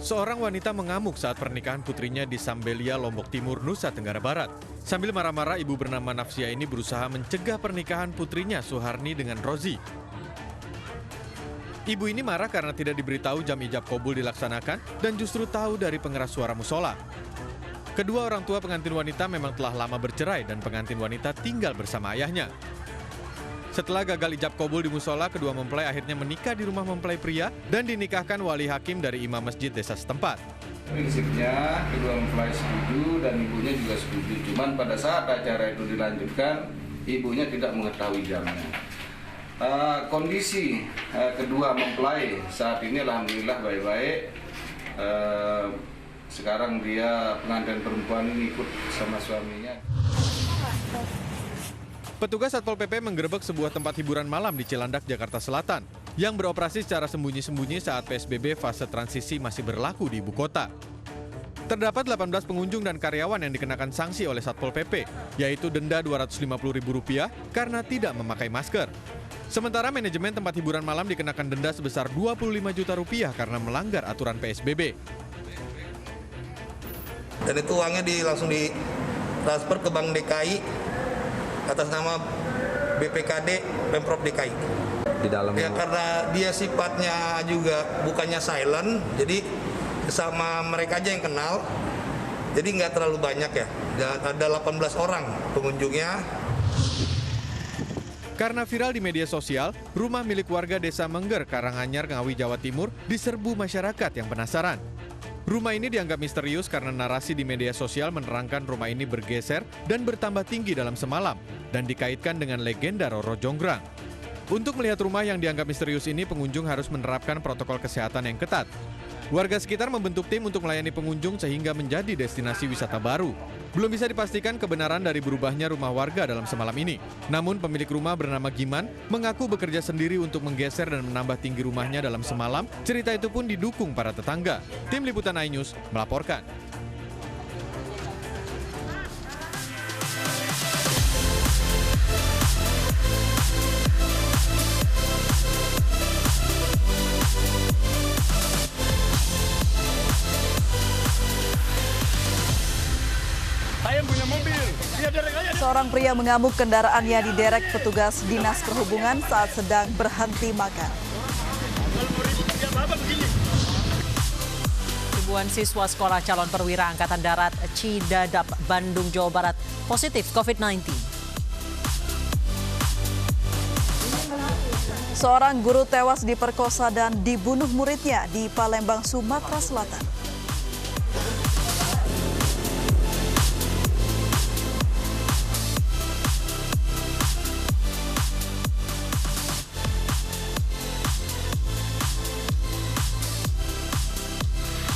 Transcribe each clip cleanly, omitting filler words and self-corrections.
Seorang wanita mengamuk saat pernikahan putrinya di Sambelia, Lombok Timur, Nusa Tenggara Barat. Sambil marah-marah, ibu bernama Nafsia ini berusaha mencegah pernikahan putrinya Suharni dengan Rozi. Ibu ini marah karena tidak diberitahu jam ijab kabul dilaksanakan dan justru tahu dari pengeras suara musola. Kedua orang tua pengantin wanita memang telah lama bercerai dan pengantin wanita tinggal bersama ayahnya. Setelah gagal ijab kabul di musola, kedua mempelai akhirnya menikah di rumah mempelai pria dan dinikahkan wali hakim dari imam masjid desa setempat. Prinsipnya kedua mempelai setuju dan ibunya juga setuju. Cuman pada saat acara itu dilanjutkan, ibunya tidak mengetahui jamnya. Kondisi kedua mempelai saat ini alhamdulillah baik-baik. Sekarang dia pengantin perempuan ini ikut sama suaminya. Petugas Satpol PP menggerebek sebuah tempat hiburan malam di Cilandak, Jakarta Selatan yang beroperasi secara sembunyi-sembunyi saat PSBB fase transisi masih berlaku di ibu kota. Terdapat 18 pengunjung dan karyawan yang dikenakan sanksi oleh Satpol PP, yaitu denda Rp250.000 karena tidak memakai masker. Sementara manajemen tempat hiburan malam dikenakan denda sebesar Rp25 juta karena melanggar aturan PSBB. Dan itu uangnya langsung ditransfer ke Bank DKI atas nama BPKD Pemprov DKI. Di dalam ya karena dia sifatnya juga bukannya silent, jadi sama mereka aja yang kenal, jadi nggak terlalu banyak ya. Ada 18 orang pengunjungnya. Karena viral di media sosial, rumah milik warga desa Mengger, Karanganyar, Ngawi, Jawa Timur diserbu masyarakat yang penasaran. Rumah ini dianggap misterius karena narasi di media sosial menerangkan rumah ini bergeser dan bertambah tinggi dalam semalam dan dikaitkan dengan legenda Roro Jonggrang. Untuk melihat rumah yang dianggap misterius ini, pengunjung harus menerapkan protokol kesehatan yang ketat. Warga sekitar membentuk tim untuk melayani pengunjung sehingga menjadi destinasi wisata baru. Belum bisa dipastikan kebenaran dari berubahnya rumah warga dalam semalam ini. Namun pemilik rumah bernama Giman mengaku bekerja sendiri untuk menggeser dan menambah tinggi rumahnya dalam semalam. Cerita itu pun didukung para tetangga. Tim Liputan iNews melaporkan. Seorang pria mengamuk kendaraannya diderek petugas Dinas Perhubungan saat sedang berhenti makan. Ribuan siswa sekolah calon perwira Angkatan Darat Cidadap, Bandung, Jawa Barat positif COVID-19. Seorang guru tewas diperkosa dan dibunuh muridnya di Palembang, Sumatera Selatan.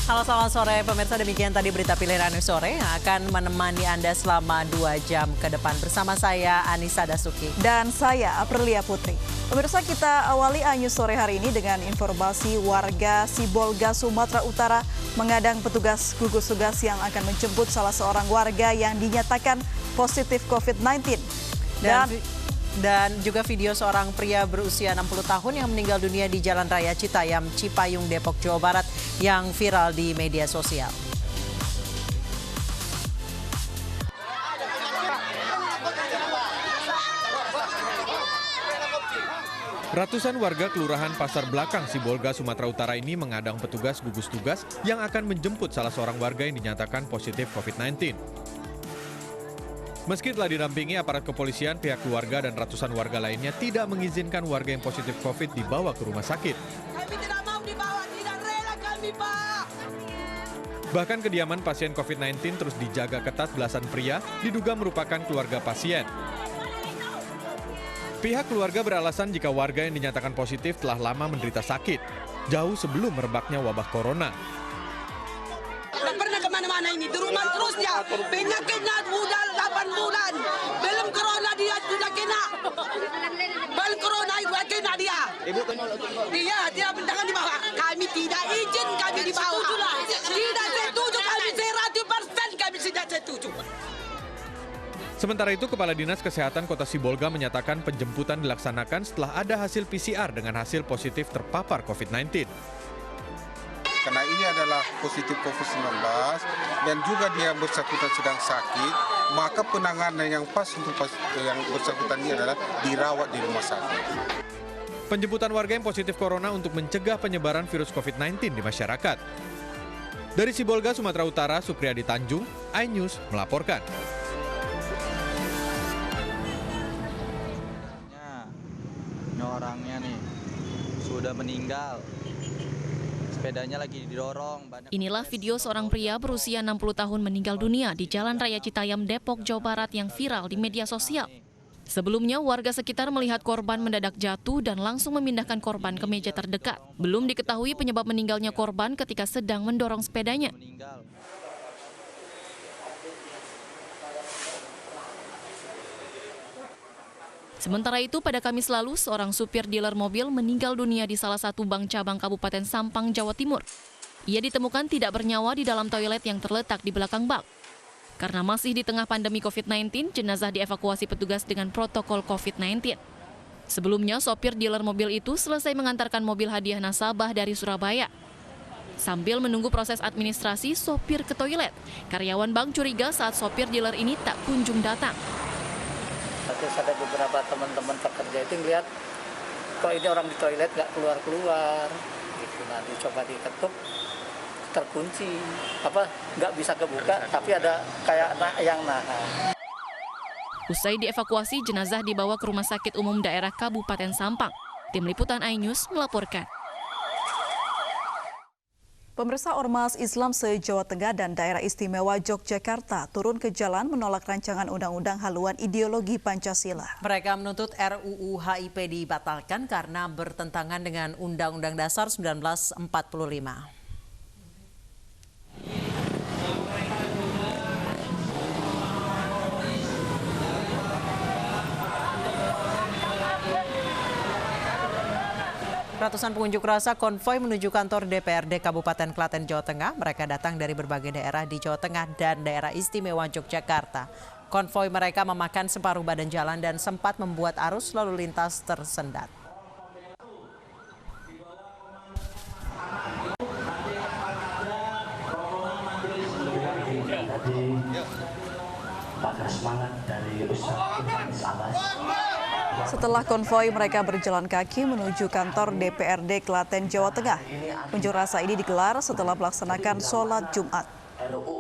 Halo, selamat sore pemirsa, demikian tadi berita pilihan News Sore yang akan menemani Anda selama 2 jam ke depan bersama saya Anissa Dasuki. Dan saya Aprilia Putri. Pemirsa, kita awali News Sore hari ini dengan informasi warga Sibolga, Sumatera Utara mengadang petugas gugus tugas yang akan menjemput salah seorang warga yang dinyatakan positif COVID-19. Dan juga video seorang pria berusia 60 tahun yang meninggal dunia di Jalan Raya Citayam, Cipayung, Depok, Jawa Barat yang viral di media sosial. Ratusan warga Kelurahan Pasar Belakang, Sibolga, Sumatera Utara ini mengadang petugas gugus tugas yang akan menjemput salah seorang warga yang dinyatakan positif COVID-19. Meski telah didampingi aparat kepolisian, pihak keluarga dan ratusan warga lainnya tidak mengizinkan warga yang positif COVID dibawa ke rumah sakit. Kami tidak mau dibawa, tidak rela kami, Pak. Bahkan kediaman pasien COVID-19 terus dijaga ketat belasan pria, diduga merupakan keluarga pasien. Pihak keluarga beralasan jika warga yang dinyatakan positif telah lama menderita sakit, jauh sebelum merebaknya wabah corona. Tidak pernah kemana-mana ini, di rumah terus dia. Penyakitnya udah 8 bulan. Belum corona dia sudah kena. Belum corona itu kena dia. Dia jangan dibawa. Kami tidak izin kami dibawa. Tidak setuju kami 100% kami tidak setuju. Sementara itu, Kepala Dinas Kesehatan Kota Sibolga menyatakan penjemputan dilaksanakan setelah ada hasil PCR dengan hasil positif terpapar COVID-19. karena ini adalah positif COVID-19 dan juga dia bersangkutan sedang sakit, maka penanganan yang pas untuk yang bersangkutan ini adalah dirawat di rumah sakit. Penjemputan warga yang positif corona untuk mencegah penyebaran virus COVID-19 di masyarakat. Dari Sibolga, Sumatera Utara, Supriyadi Tanjung, iNews melaporkan. Ini orangnya nih sudah meninggal. Sepedanya lagi didorong. Inilah video seorang pria berusia 60 tahun meninggal dunia di Jalan Raya Citayam, Depok, Jawa Barat yang viral di media sosial. Sebelumnya, warga sekitar melihat korban mendadak jatuh dan langsung memindahkan korban ke meja terdekat. Belum diketahui penyebab meninggalnya korban ketika sedang mendorong sepedanya. Sementara itu, pada Kamis lalu, seorang supir dealer mobil meninggal dunia di salah satu bank cabang Kabupaten Sampang, Jawa Timur. Ia ditemukan tidak bernyawa di dalam toilet yang terletak di belakang bank. Karena masih di tengah pandemi COVID-19, jenazah dievakuasi petugas dengan protokol COVID-19. Sebelumnya, sopir dealer mobil itu selesai mengantarkan mobil hadiah nasabah dari Surabaya. Sambil menunggu proses administrasi, sopir ke toilet. Karyawan bank curiga saat sopir dealer ini tak kunjung datang. Terus ada beberapa teman-teman pekerja itu ngeliat, kok ini orang di toilet nggak keluar-keluar. Gitu. Nah, dicoba diketuk, terkunci, nggak bisa kebuka, tapi ada kayak yang nahan. Usai dievakuasi, jenazah dibawa ke Rumah Sakit Umum Daerah Kabupaten Sampang. Tim Liputan iNews melaporkan. Pemirsa, Ormas Islam se-Jawa Tengah dan Daerah Istimewa Yogyakarta turun ke jalan menolak rancangan undang-undang haluan ideologi Pancasila. Mereka menuntut RUU HIP dibatalkan karena bertentangan dengan Undang-Undang Dasar 1945. Ratusan pengunjuk rasa konvoi menuju kantor DPRD Kabupaten Klaten, Jawa Tengah. Mereka datang dari berbagai daerah di Jawa Tengah dan Daerah Istimewa Yogyakarta. Konvoi mereka memakan separuh badan jalan dan sempat membuat arus lalu lintas tersendat. Setelah konvoi, mereka berjalan kaki menuju kantor DPRD Klaten, Jawa Tengah. Unjuk rasa ini digelar setelah melaksanakan sholat Jumat.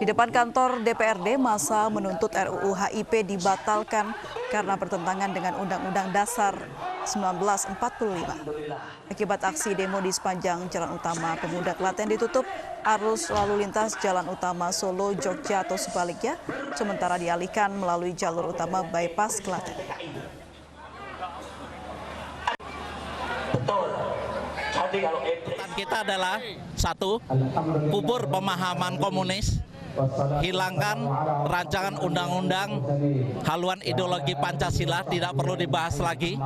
Di depan kantor DPRD, massa menuntut RUU HIP dibatalkan karena bertentangan dengan Undang-Undang Dasar 1945. Akibat aksi demo di sepanjang Jalan Utama Pemuda Klaten ditutup, arus lalu lintas Jalan Utama Solo, Jogja atau sebaliknya, sementara dialihkan melalui jalur utama bypass Klaten. Kita adalah satu, kubur pemahaman komunis, hilangkan rancangan undang-undang haluan ideologi Pancasila, tidak perlu dibahas lagi,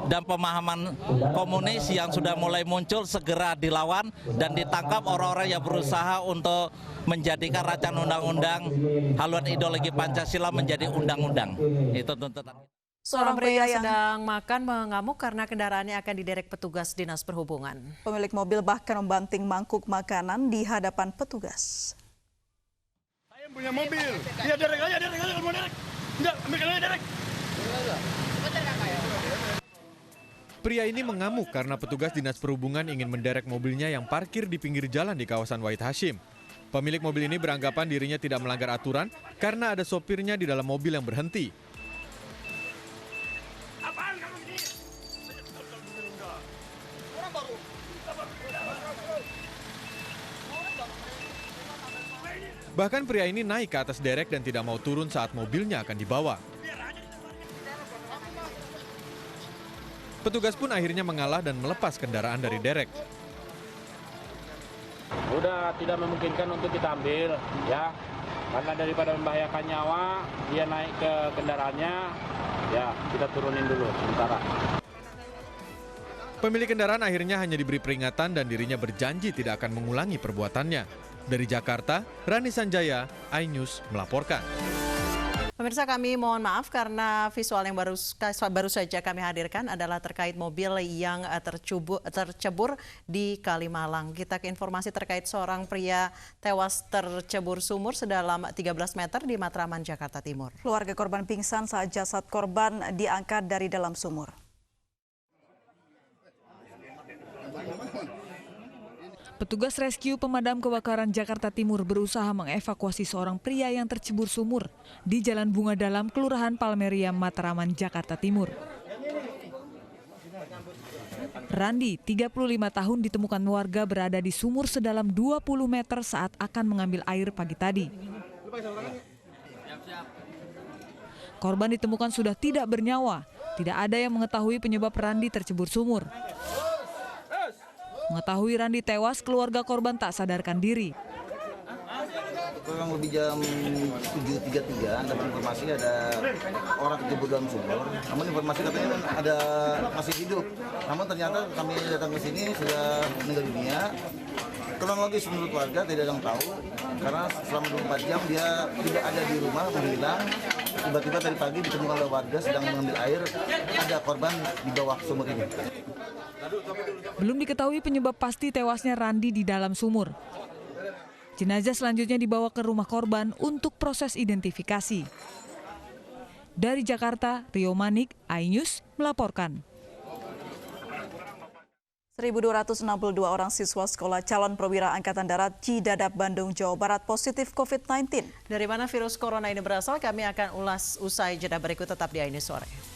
dan pemahaman komunis yang sudah mulai muncul segera dilawan dan ditangkap orang-orang yang berusaha untuk menjadikan rancangan undang-undang haluan ideologi Pancasila menjadi undang-undang. Itu tuntutan. Seorang pria yang sedang makan mengamuk karena kendaraannya akan diderek petugas Dinas Perhubungan. Pemilik mobil bahkan membanting mangkuk makanan di hadapan petugas. Saya punya mobil, dia derek aja, mau derek. Enggak, ambilkan aja derek. Pria ini mengamuk karena petugas Dinas Perhubungan ingin menderek mobilnya yang parkir di pinggir jalan di kawasan Wahid Hashim. Pemilik mobil ini beranggapan dirinya tidak melanggar aturan karena ada sopirnya di dalam mobil yang berhenti. Bahkan pria ini naik ke atas derek dan tidak mau turun saat mobilnya akan dibawa. Petugas pun akhirnya mengalah dan melepas kendaraan dari derek. Udah tidak memungkinkan untuk kita ambil, ya. Karena daripada membahayakan nyawa, dia naik ke kendaraannya, ya kita turunin dulu sementara. Pemilik kendaraan akhirnya hanya diberi peringatan dan dirinya berjanji tidak akan mengulangi perbuatannya. Dari Jakarta, Rani Sanjaya, iNews melaporkan. Pemirsa, kami mohon maaf karena visual yang baru saja kami hadirkan adalah terkait mobil yang tercebur di Kalimalang. Kita ke informasi terkait seorang pria tewas tercebur sumur sedalam 13 meter di Matraman, Jakarta Timur. Keluarga korban pingsan saat jasad korban diangkat dari dalam sumur. Petugas rescue pemadam kebakaran Jakarta Timur berusaha mengevakuasi seorang pria yang tercebur sumur di Jalan Bunga Dalam, Kelurahan Palmeria, Matraman, Jakarta Timur. Randi, 35 tahun, ditemukan warga berada di sumur sedalam 20 meter saat akan mengambil air pagi tadi. Korban ditemukan sudah tidak bernyawa. Tidak ada yang mengetahui penyebab Randi tercebur sumur. Mengetahui Randi tewas, keluarga korban tak sadarkan diri. Kurang lebih jam 7.33 dapat informasi ada orang terjebur dalam sumur. Namun informasi katanya ada masih hidup. Namun ternyata kami datang ke sini sudah meninggal dunia. Kronologis menurut warga tidak ada yang tahu karena selama 24 jam dia tidak ada di rumah, menghilang. Tiba-tiba tadi pagi ditemukan oleh warga sedang mengambil air, ada korban di bawah sumur ini. Belum diketahui penyebab pasti tewasnya Randi di dalam sumur. Jenazah selanjutnya dibawa ke rumah korban untuk proses identifikasi. Dari Jakarta, Rio Manik, iNews melaporkan. 1.262 orang siswa sekolah calon perwira Angkatan Darat Cidadap, Bandung, Jawa Barat positif COVID-19. Dari mana virus corona ini berasal? Kami akan ulas usai jeda berikut, tetap di iNews Sore.